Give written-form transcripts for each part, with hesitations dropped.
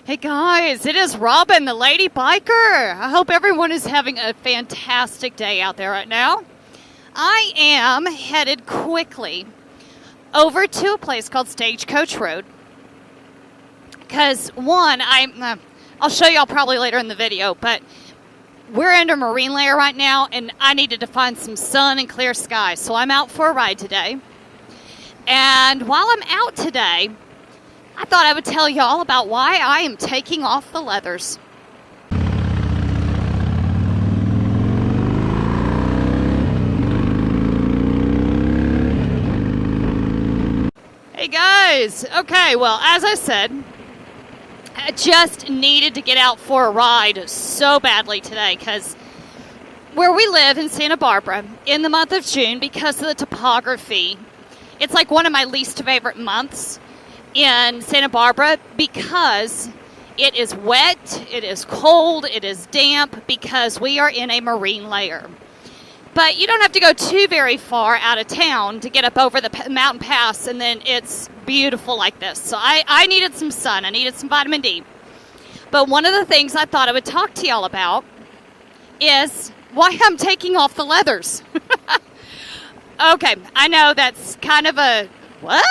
Hey guys, it is Robin, the lady biker. I hope everyone is having a fantastic day out there right now. I am headed quickly over to a place called Stagecoach Road. Because one, I'll show y'all probably later in the video, but we're in a marine layer right now and I needed to find some sun and clear skies. So I'm out for a ride today. And while I'm out today, I thought I would tell you all about why I am taking off the leathers. Hey guys, okay, well, as I said, I just needed to get out for a ride so badly today because where we live in Santa Barbara in the month of June, because of the topography, it's like one of my least favorite months in Santa Barbara because it is wet, it is cold, it is damp because we are in a marine layer. But you don't have to go too very far out of town to get up over the mountain pass and then it's beautiful like this. So I needed some sun, I needed some vitamin D. But one of the things I thought I would talk to y'all about is why I'm taking off the leathers. Okay, I know that's kind of a, what?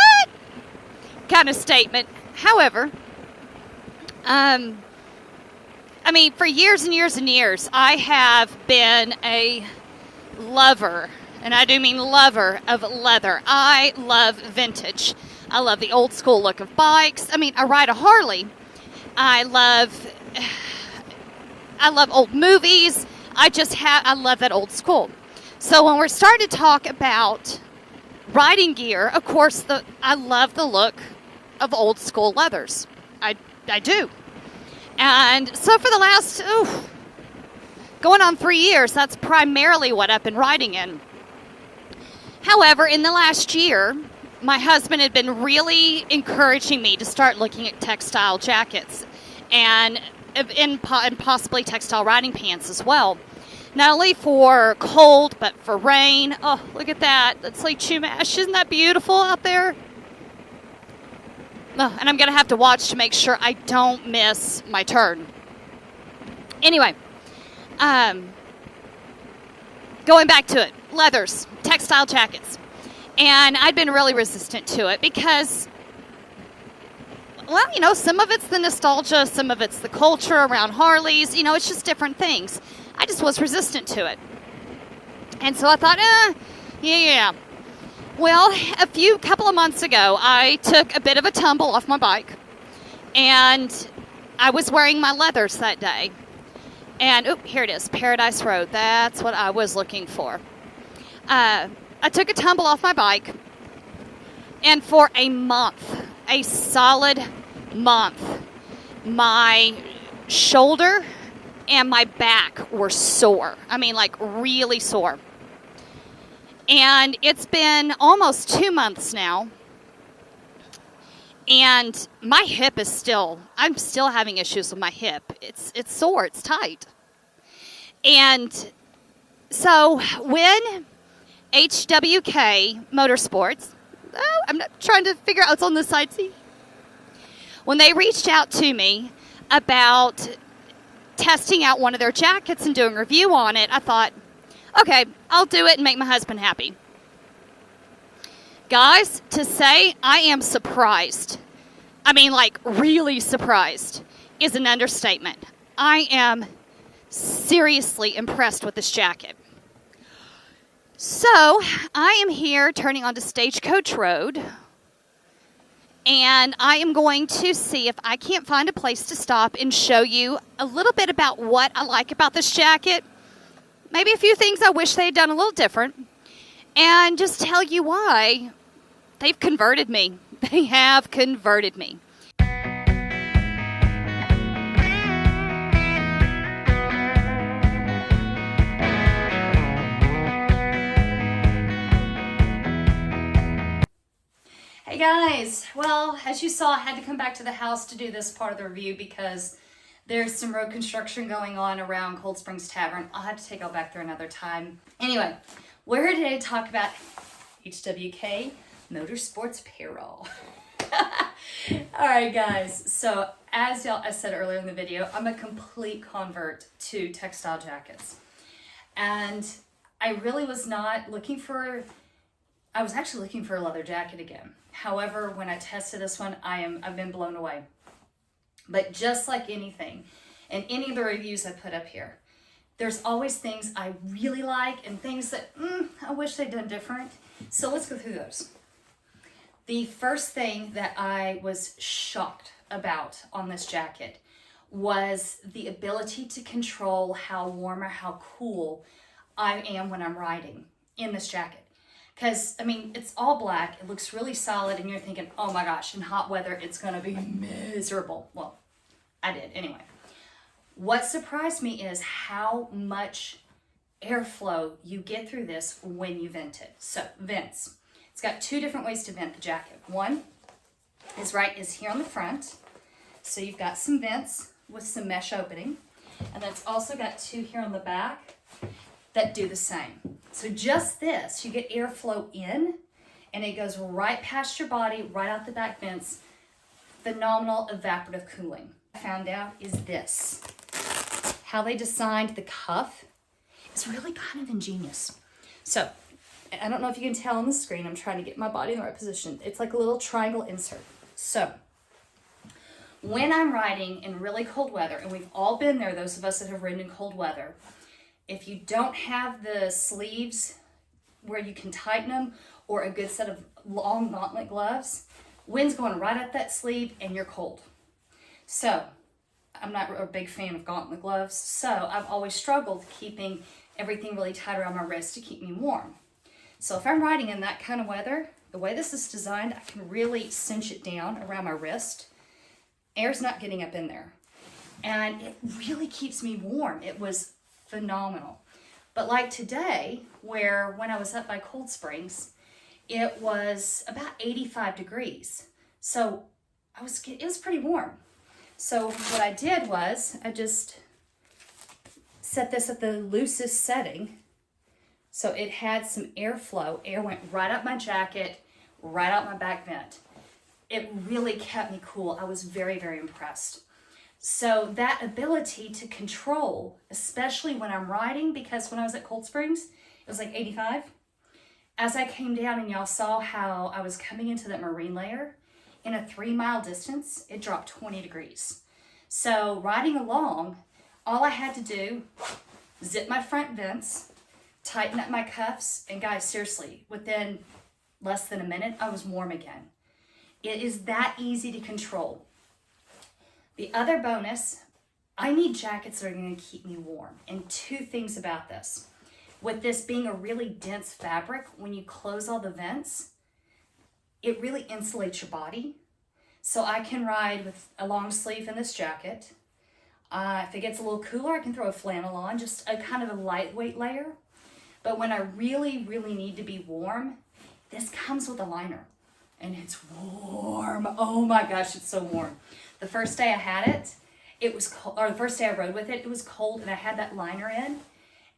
Kind of statement. However, I mean, for years and years and years, I have been a lover, and I do mean lover of leather. I love vintage. I love the old school look of bikes. I mean, I ride a Harley. I love old movies. I love that old school. So when we're starting to talk about riding gear, of course, I love the look of old school leathers. I do. And so for the last, going on 3 years, that's primarily what I've been riding in. However, in the last year, my husband had been really encouraging me to start looking at textile jackets and possibly textile riding pants as well. Not only for cold, but for rain. Oh, look at that. That's Lake Chumash. Isn't that beautiful out there? Oh, and I'm going to have to watch to make sure I don't miss my turn. Anyway, going back to it. Leathers, textile jackets. And I'd been really resistant to it because, well, you know, some of it's the nostalgia, some of it's the culture around Harleys. You know, it's just different things. I just was resistant to it. And so I thought, yeah. Well, a couple of months ago, I took a bit of a tumble off my bike. And I was wearing my leathers that day. And, here it is, Paradise Road. That's what I was looking for. I took a tumble off my bike. And for a month, a solid month, my shoulder and my back were sore. I mean, like really sore. And it's been almost 2 months now. And my hip is I'm still having issues with my hip. It's sore, it's tight. And so when HWK Motorsports, I'm not trying to figure out what's on this side, see? When they reached out to me about testing out one of their jackets and doing a review on it, I thought, okay, I'll do it and make my husband happy. Guys, to say I am surprised, I mean like really surprised, is an understatement. I am seriously impressed with this jacket. So, I am here turning onto Stagecoach Road, and I am going to see if I can't find a place to stop and show you a little bit about what I like about this jacket. Maybe a few things I wish they had done a little different. And just tell you why they've converted me. They have converted me. Hey guys, well, as you saw, I had to come back to the house to do this part of the review because there's some road construction going on around Cold Springs Tavern. I'll have to take y'all back there another time. Anyway, we're here today to talk about HWK Motorsports apparel. All right, guys. So as I said earlier in the video, I'm a complete convert to textile jackets. And I really was not looking for, I was actually looking for a leather jacket again. However, when I tested this one, I've been blown away. But just like anything, and any of the reviews I put up here, there's always things I really like and things that I wish they'd done different. So let's go through those. The first thing that I was shocked about on this jacket was the ability to control how warm or how cool I am when I'm riding in this jacket. Because, I mean, it's all black, it looks really solid, and you're thinking, oh my gosh, in hot weather, it's gonna be miserable. Well, I did anyway. What surprised me is how much airflow you get through this when you vent it. So, vents. It's got two different ways to vent the jacket. One is here on the front. So you've got some vents with some mesh opening. And then it's also got two here on the back that do the same. So just this, you get airflow in and it goes right past your body, right out the back vents. Phenomenal evaporative cooling. I found out is this. How they designed the cuff is really kind of ingenious. So, I don't know if you can tell on the screen, I'm trying to get my body in the right position. It's like a little triangle insert. So, when I'm riding in really cold weather, and we've all been there, those of us that have ridden in cold weather, if you don't have the sleeves where you can tighten them, or a good set of long gauntlet gloves, wind's going right at that sleeve and you're cold. So, I'm not a big fan of gauntlet gloves, so I've always struggled keeping everything really tight around my wrist to keep me warm. So if I'm riding in that kind of weather, the way this is designed, I can really cinch it down around my wrist. Air's not getting up in there. And it really keeps me warm. It was phenomenal. But like today, where when I was up by Cold Springs, it was about 85 degrees. So it was pretty warm. So what I did was I just set this at the loosest setting. So it had some airflow. Air went right up my jacket, right out my back vent. It really kept me cool. I was very, very impressed. So that ability to control, especially when I'm riding, because when I was at Cold Springs, it was like 85. As I came down and y'all saw how I was coming into that marine layer, in a 3-mile distance, it dropped 20 degrees. So riding along, all I had to do, zip my front vents, tighten up my cuffs, and guys, seriously, within less than a minute, I was warm again. It is that easy to control. The other bonus, I need jackets that are going to keep me warm. And two things about this. With this being a really dense fabric, when you close all the vents, it really insulates your body. So I can ride with a long sleeve in this jacket. If it gets a little cooler, I can throw a flannel on, just a kind of a lightweight layer. But when I really, really need to be warm, this comes with a liner. And it's warm. Oh my gosh, it's so warm. The first day I had it, it was cold, or the first day I rode with it, it was cold and I had that liner in.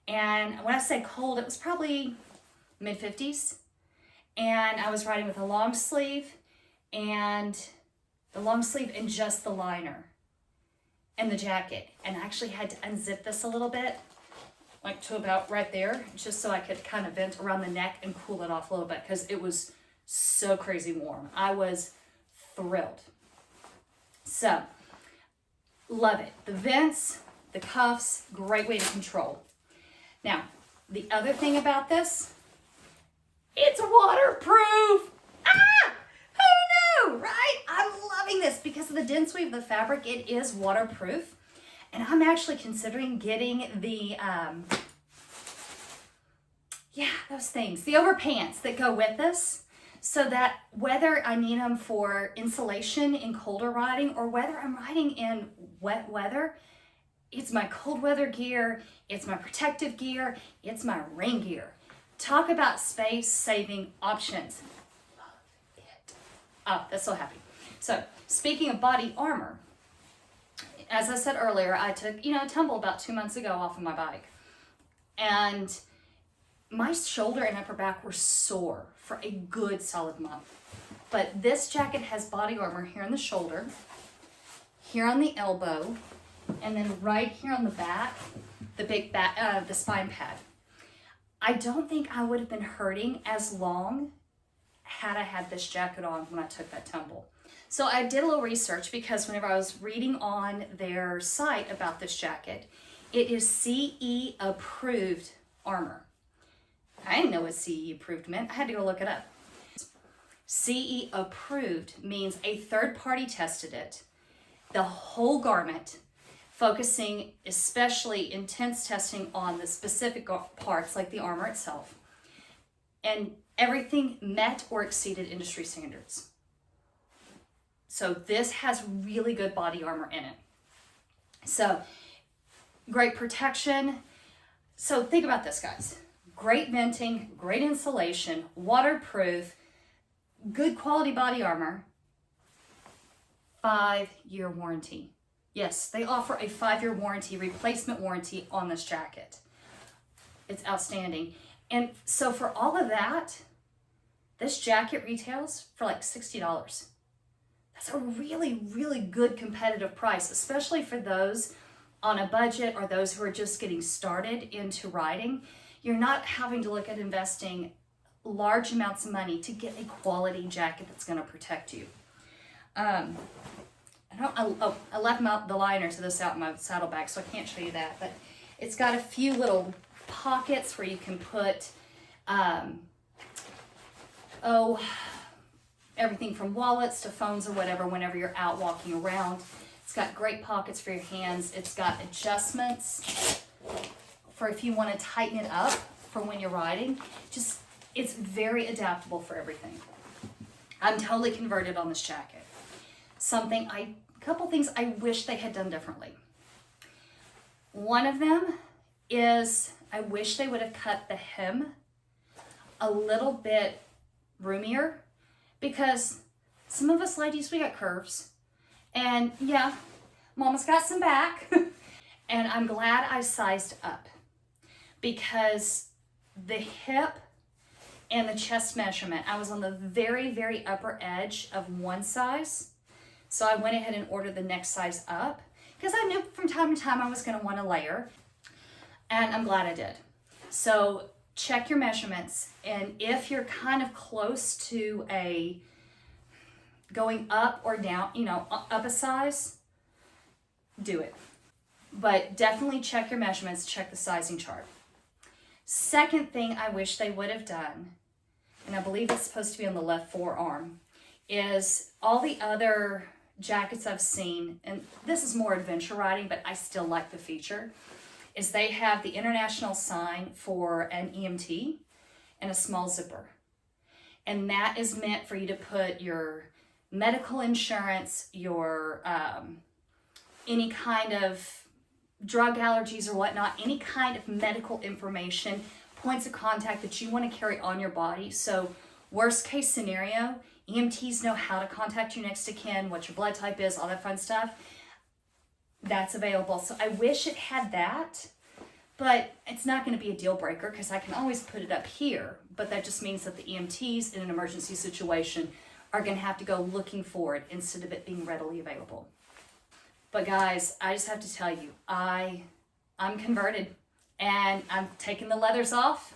And when I say cold, it was probably mid-50s. And I was riding with a long sleeve and just the liner and the jacket. And I actually had to unzip this a little bit, like to about right there, just so I could kind of vent around the neck and cool it off a little bit because it was so crazy warm. I was thrilled. So, love it. The vents, the cuffs, great way to control. Now, the other thing about this, it's waterproof. Ah! Who knew, right? I'm loving this because of the dense weave of the fabric. It is waterproof. And I'm actually considering getting the, those things, the overpants that go with this, so that whether I need them for insulation in colder riding or whether I'm riding in wet weather, it's my cold weather gear, it's my protective gear, it's my rain gear. Talk about space-saving options. Love it. Oh, that's so happy. So, speaking of body armor, as I said earlier, I took, a tumble about 2 months ago off of my bike. And my shoulder and upper back were sore for a good solid month. But this jacket has body armor here on the shoulder, here on the elbow, and then right here on the back, the big back, the spine pad. I don't think I would have been hurting as long had I had this jacket on when I took that tumble. So I did a little research because whenever I was reading on their site about this jacket, it is CE approved armor. I didn't know what CE approved meant. I had to go look it up. CE approved means a third party tested it, the whole garment, focusing especially intense testing on the specific parts like the armor itself, and everything met or exceeded industry standards. So this has really good body armor in it. So great protection. So think about this, guys. Great venting, great insulation, waterproof, good quality body armor, 5-year warranty. Yes, they offer a 5-year warranty, replacement warranty on this jacket. It's outstanding. And so for all of that, this jacket retails for like $60. That's a really, really good competitive price, especially for those on a budget or those who are just getting started into riding. You're not having to look at investing large amounts of money to get a quality jacket that's going to protect you. I left the liners of this out in my saddlebag, so I can't show you that, but it's got a few little pockets where you can put everything from wallets to phones or whatever whenever you're out walking around. It's got great pockets for your hands. It's got adjustments for if you want to tighten it up for when you're riding. It's very adaptable for everything. I'm totally converted on this jacket. A couple things I wish they had done differently. One of them is I wish they would have cut the hem a little bit roomier, because some of us ladies, we got curves. And yeah, mama's got some back. And I'm glad I sized up, because the hip and the chest measurement, I was on the very, very upper edge of one size. So I went ahead and ordered the next size up because I knew from time to time I was going to want to layer, and I'm glad I did. So check your measurements, and if you're kind of close to going up or down, up a size, do it. But definitely check your measurements, check the sizing chart. Second thing I wish they would have done, and I believe it's supposed to be on the left forearm, is all the other jackets I've seen, and this is more adventure riding, but I still like the feature, is they have the international sign for an EMT and a small zipper. And that is meant for you to put your medical insurance, your any kind of drug allergies or whatnot, any kind of medical information, points of contact that you want to carry on your body. So worst case scenario, EMTs know how to contact your next of kin, what your blood type is, all that fun stuff. That's available. So I wish it had that, but it's not going to be a deal breaker because I can always put it up here. But that just means that the EMTs in an emergency situation are going to have to go looking for it instead of it being readily available. But guys, I just have to tell you, I'm converted, and I'm taking the leathers off,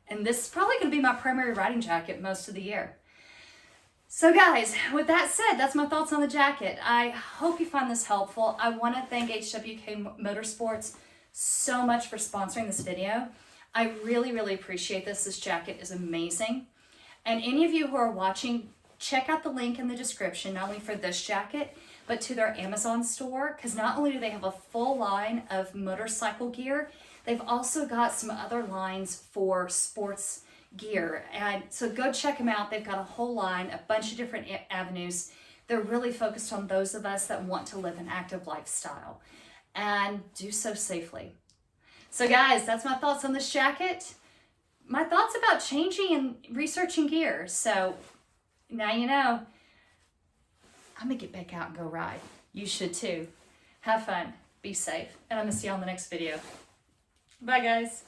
and this is probably going to be my primary riding jacket most of the year. So guys, with that said, that's my thoughts on the jacket. I hope you find this helpful. I want to thank HWK Motorsports so much for sponsoring this video. I really, really appreciate this. This jacket is amazing. And any of you who are watching, check out the link in the description, not only for this jacket, but to their Amazon store, because not only do they have a full line of motorcycle gear, they've also got some other lines for sports gear. And so go check them out. They've got a whole line, a bunch of different avenues. They're really focused on those of us that want to live an active lifestyle and do so safely. So guys, that's my thoughts on this jacket. My thoughts about changing and researching gear. So now you know. I'm gonna get back out and go ride. You should too. Have fun, be safe, and I'm gonna see you on the next video. Bye guys.